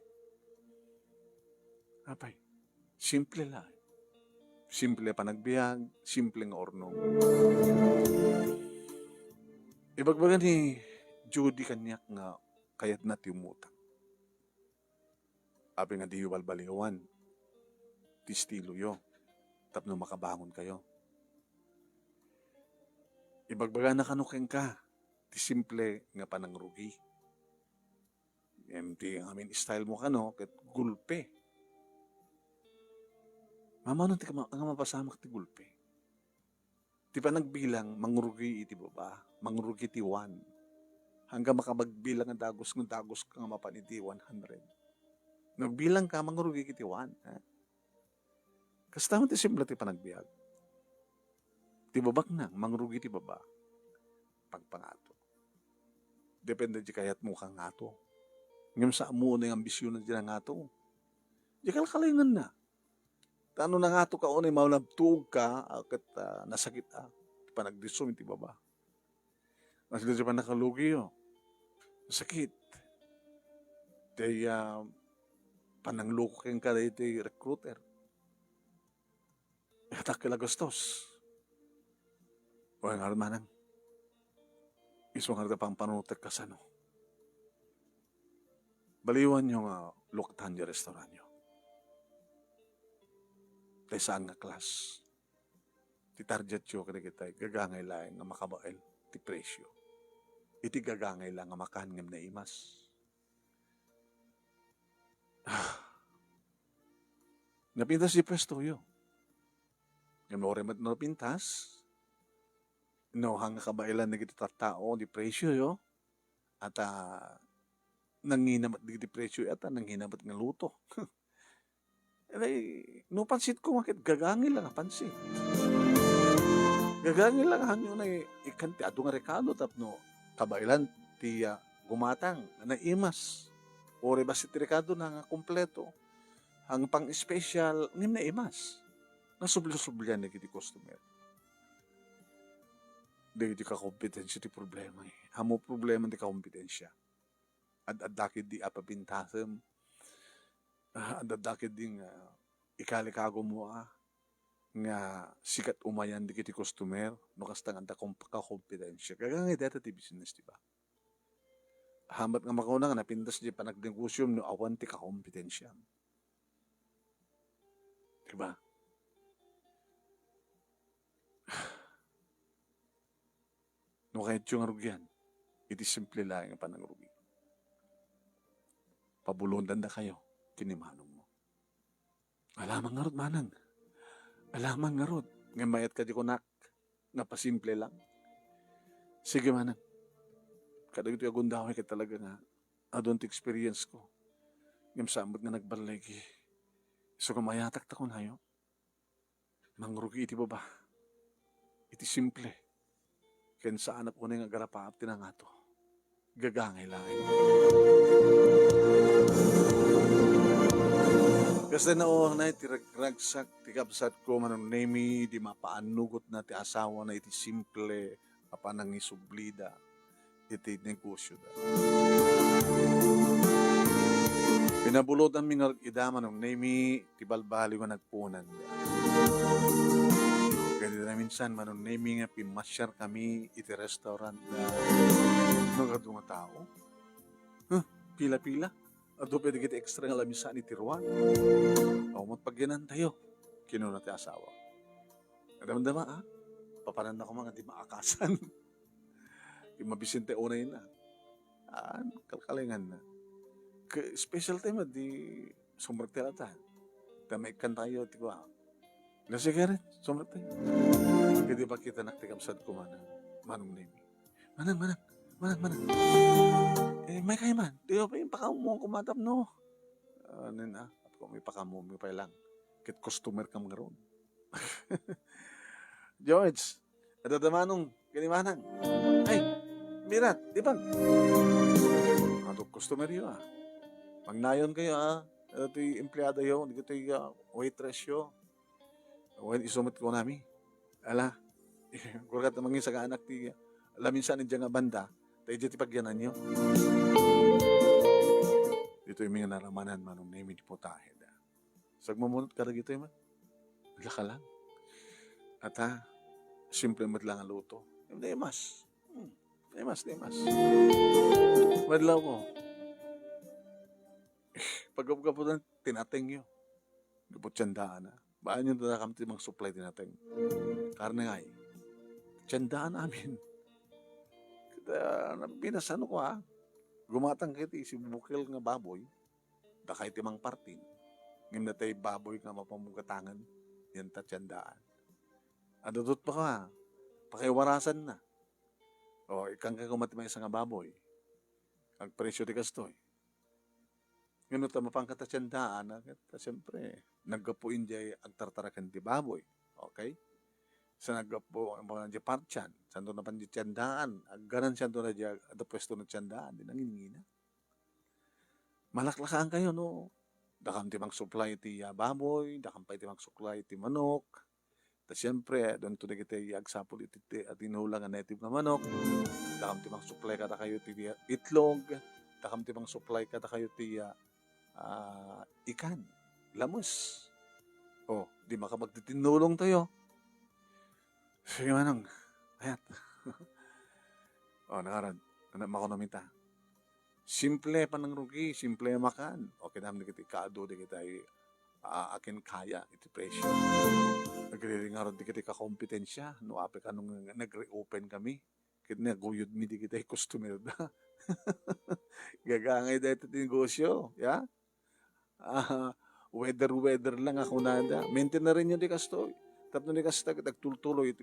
Apay, simple lang. Simple panagbiag, simple nga ornong. Ibagbaga ni Judy kanyak nga kayat na tiumutang. Abi nga di balbaliwan, ti estilo yo. tapno makabangon kayo. Ibagbaga na kanukeng ka, ti simple nga panangrugi. Ti amin style mo kano, ket gulpe. Mamano ti nga mapasamak ti gulpe. Ti pa nagbilang, mangrugi iti baba, mangrugi ti 1. Hanggang makabagbilang nga dagos ka nga mapan iti 100. Nagbilang ka, mangrugi iti 1. Kasta mo ti simple ti panagbiag. Ti babak na, mangrugi ti baba. Pagpangato. Depende di kayat mo kang ngato. Ngayon sa amo na yung ambisyon na dyan ngato. Di kalkalingan na. Tano na ngato ka o na maulabtuog ka, at nasakit panagdisum ti baba. Mas di pa nakalugi yo. Nasakit. Di pananglukin ka rin ti recruiter. Hatak kila gustos. O yung harmanang, isong harga pang panutek ka sa no. Baliwan yung luktan yung restaurant nyo. Tayo saan nga klas. Ti target yo kaya kita, gagangay lang nga makabail, ti presyo. Iti gagangay lang nga makangim na imas. Napintas di pwesto yo. Yung oremat na pintas, no, hanga kabailan na giti tao di presyo yo. At nanginamat di presyo at nanginamat nga luto. No pansit ko makit gagangin lang pansit. Gagangin lang hanyo na ikanti ato nga rekado tapno kabailan ti gumatang na imas. Ore ba si rekado na nga kompleto. Hang pang special ngim na imas. Nasubli-sublian na giti customer. Di ka kompetensya ti problema eh. Hamo problema di ka kompetensya. Ad-adakid di apapintasem. Ad-adakid di nga ikalikago mo nga sikat umayan di kiti customer no kastang anda ka kompetensya. Kagangay data ti business, di ba? Hamat nga makauna nga napintas di panagnegosyum no awan ti ka kompetensya. Di ba? No kahit yung arugyan, iti simple lang ang panangrugi. Pabulundan na kayo, kinimanong mo. Alamang nga rod, manang. Alamang nga rod. Nga mayat ka di kunak, nga pasimple lang. Sige, manang. Kada ito yung agundaway ka talaga nga, adon ti experience ko. Ngam samot nga nagbalagi. So kamayatak ta ko na yo. Mangrugi iti baba. Iti simple. Ken sa anak ko na nga garapaap tinangato. Gagangay lang. Kasi naoang na iti ragragsak, ti kapsat ko manong nemi, di mapaanugot na ti asawa na iti simple, apanang isublida, iti negosyo da. Pinabulot ang mingar idama ng nemi, ti balbali ko nagpunan. Kaya na minsan, manong naming nga pimasyar kami iti restaurant na nagado nga tao. Pila-pila. Ado pwede kita extra nga lamisan iti ruwan. O magpagyanan tayo. Kinuna ti asawa. Nadamdama papanan na ko mga di maakasan. Mabisinte unay na. Kalkalingan na. Special time di sumbertelatan. Tamaikan tayo, di ba? Sige rin, sumerte. Hindi ba kita naktikapsad ko manong nemi? Manang. May kaya man. Di ba yung pakamu kumatap no? At kung may pakamu, may pa lang. Kit customer ka mga ron. George, adadamanong, kanimanang. Ay, Mirat, di ba? Atong customer yun Magnayon kayo Ito yung empleyado yun, ito yung waitress yun. When isumit ko nami, ala, kurkat na mangin sa kaanak ti, alamin saan nga banda, tayo dito pagyanan nyo. Dito yung mga naramanan manong name di putahid. Sagmamunot ka rin ito yung wala ka lang. At simple matlang ang luto. Hindi mas. Madlaw ko. Pagkapo na, tinating nyo. Gapot siyandaan Baan yung dadakam ti mga supply din natin. Karne nga tiyandaan namin. Pinasano ko gumatang kiti si bukil nga baboy, dakay ti mang partin. Ngim na tayo baboy nga mapamugatangan, yan ta tiyandaan. Adudot pa ka, pakiwarasan na. O, ikang kagumatimay sa nga baboy. Ang presyo di kastoy. Ngayon ta mapangkata tiyandaan, siyempre, naggapuin di agtartarakan di baboy. Okay? Sa naggapo, ang mga di partyan, sando na pan di tiyandaan, ganan siya doon na di ada pwesto na tiyandaan, di nanginingina. Malaklakaan kayo, no? Dakam ti mang supply ti baboy, dakam pa ti mang supply ti manok. Ta siyempre, doon to na kita agsapol iti at inulang ang native na manok. Dakam ti mang supply kada kayo ti itlog. Dakam ti mang supply kada kayo ti ikan, lamos. O, di makamagtitinulong tayo. Sige manang, ayat. O, nakarad, makonomita. Simple pa ng rugi, simple makan. O, kinam na kita kaado, di kita akin kaya, iti presyo. Nagriring nga ron, di kita kakompetensya. No, ape ka nung nag-reopen kami. Kit naguyod mi, di kita customer da. Gagangay dahil ito negosyo, ya? Weather lang ako nada. Maintain na rin yun di kastoy. Tapos di kastoy, nagtultuloy iti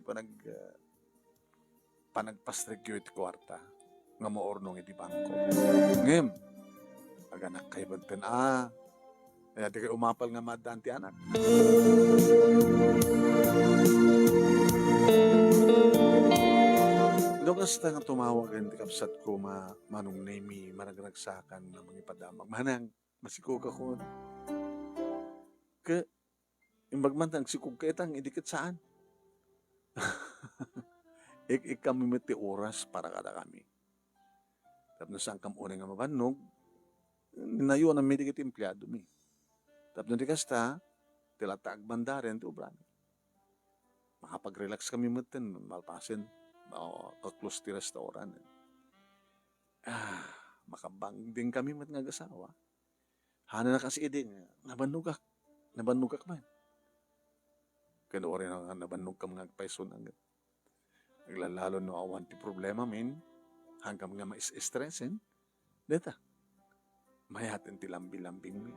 panagpastregyo iti kwarta. Nga maornong iti bangko. Ngem, aganak kayo banten, kaya di kayo umapal nga madaan ti anak. Doon kasta nga tumawag ang tikapsat ko manong nemi managragsakan na mga ipadamag. Manang, masikog ako. Imbagmantang sikog ka itang idikit saan? Kami mati oras para kada kami. Tapos saan kam unang nga mabanog, ninayo ang medikit empleyado mi. Tapos di kasta, tilataag bandaren, ti obran. Makapag-relax kami matin, malpasin, kaklose ti restaurant. Makabangding kami mat nga gasawa. Hana na kasi iding, nabanugak man. Kano rin ang nabanug ka mga agpaisun agad. Naglalalo no awan ti problema min, hanggang nga mais-stressin, deta, mayatin ti lambi-lambing mi.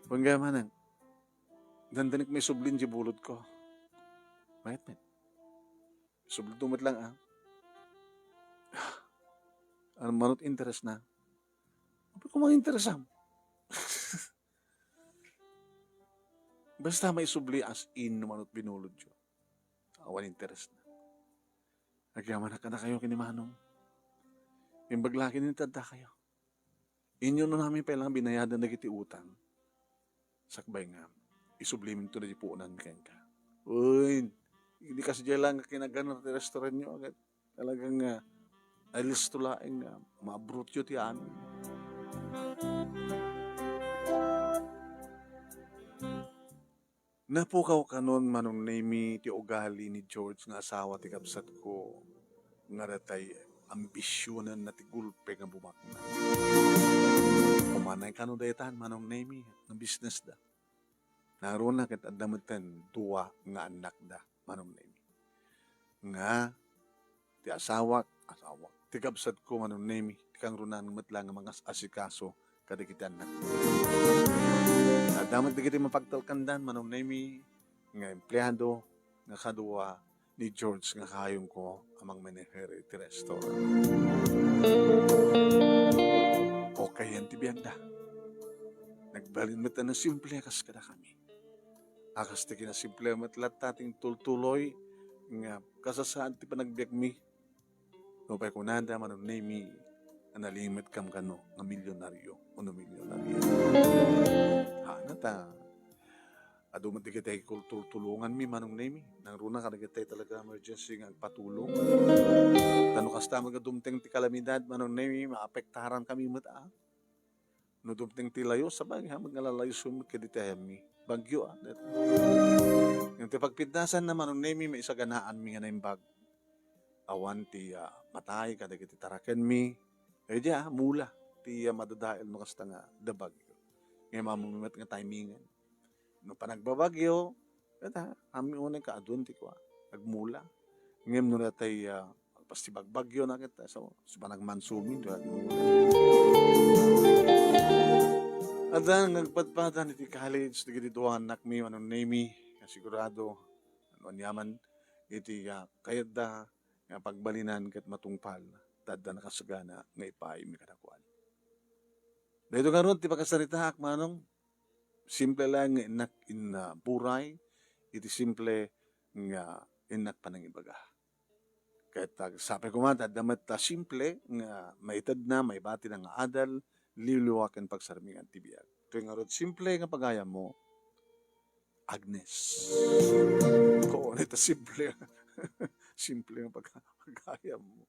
Kung gaya manang, dandanik may sublin di bulod ko. Mayat men. Sublin tumat lang Ano manot interest na? Apa ko mga interest Basta may subli as in manot binulod yun. Awan interest na. Nagyaman na kayo kinimanong. Yung baglaki nitanda kayo. Inyo no namin pa lang binayadan na kiti utang. Sakbay nga. Isublimin to na di puunan kayo ka. Uy, hindi kasi dyan lang kinaganar ti restaurant nyo agad. Talagang alis tulaing mabrutyo ti amin. Napukaw kanon manong nemi ti ugali ni George nga asawa ti kapsat ko nga datay ambisyonan na ti gulpe nga bumakna. Kumanay kanon daytan manong nemi ng business da. Naroon na ket adameten duwa nga anak da manong nemi. Nga ti asawa ti kapsat ko manong nemi ti kang runan metlang nga mga asikaso kada kita anak. Damat di kita mapagtalkandan manong nemi nga empleyado nga kadua ni George nga kayong ko amang meneheri ti restaurant. Okay yan ti biyagda. Nagbalin mata na simple kas kada kami. Akas ti kinasimple matlat tating tultuloy nga kasasaan ti panagbiag mi. Nupay kunanda manong nemi analimit kam kano nga milyonaryo o na milyonaryo. Nata, adumat di kitay tulungan mi manong nemi. Nang runa ka na kitay talaga emergency nga patulong. Tano kasta magadumteng ti kalamidad manong nemi, maapektaran kami mata. No dumteng ti layo, sabay magnalalayo sumit kaditay mi. Bagyo Yung ti pagpintasan na manong nemi, may isaganaan mi nga na imbag. Awan ti matay kada kiti taraken mi. Mula ti madadael no kasta nga dabag. Ngayon mamumimat nga timingan. No panagbabagyo, kada kami unay kaadun ti kwa nagmula. Ngem no natay pasti bagbagyo na kita so panagmansumin do Adan nagpadpadan iti college iti duan anak mi anong name sigurado ano yaman iti kayat da nga pagbalinan ket matungpal tadda nakasagana nga ipaay mi kadakuan. Dahito karon ti pakasarita manong simple lang nga inak in buray iti simple nga inak panangibaga. Kahit sabi ko man damat ta simple nga maitad na may bati na nga adal liliwakan pagsarmingan ti biag. Ito nga ron simple nga pagayam mo Agnes. Ko ito simple. Simple nga pagayam mo.